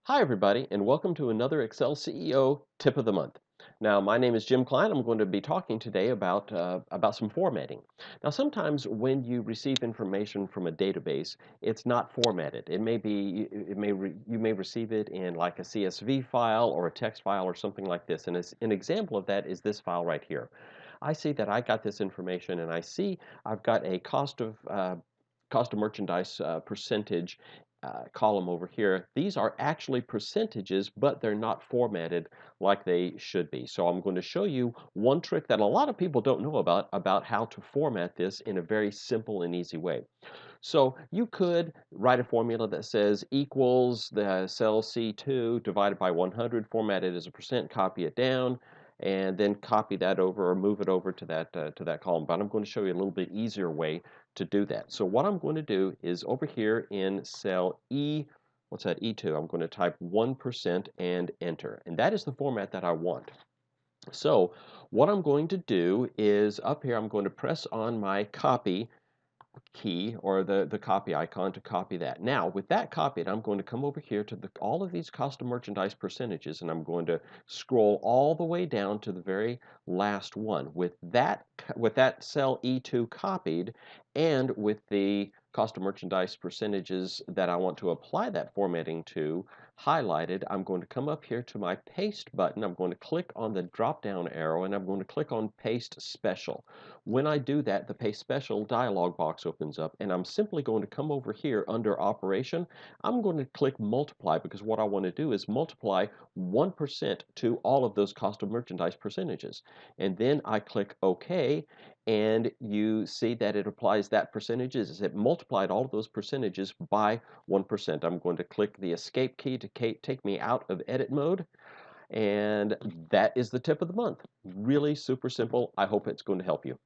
Hi, everybody, and welcome to another Excel CEO Tip of the Month. Now, my name is Jim Klein. I'm going to be talking today about some formatting. Now, sometimes when you receive information from a database, it's not formatted. You may receive it in like a CSV file or a text file or something like this. And an example of that is this file right here. I see that I got this information, and I see I've got a cost of merchandise percentage column over here. These are actually percentages, but they're not formatted like they should be. So I'm going to show you one trick that a lot of people don't know about how to format this in a very simple and easy way. So you could write a formula that says equals the cell C2 divided by 100, format it as a percent, copy it down, and then copy that over or move it over to that column. But I'm going to show you a little bit easier way to do that. So what I'm going to do is over here in cell what's that, E2, I'm going to type 1% and enter. And that is the format that I want. So what I'm going to do is up here, I'm going to press on my copy key or the copy icon to copy that. Now, with that copied, I'm going to come over here to all of these cost of merchandise percentages, and I'm going to scroll all the way down to the very last one. With that cell E2 copied, and with the cost of merchandise percentages that I want to apply that formatting to highlighted, I'm going to come up here to my paste button. I'm going to click on the drop down arrow, and I'm going to click on paste special. When I do that, the Pay Special dialog box opens up, and I'm simply going to come over here under Operation. I'm going to click Multiply because what I want to do is multiply 1% to all of those cost of merchandise percentages. And then I click OK, and you see that it applies that percentages. It multiplied all of those percentages by 1%. I'm going to click the Escape key to take me out of edit mode. And that is the tip of the month. Really super simple. I hope it's going to help you.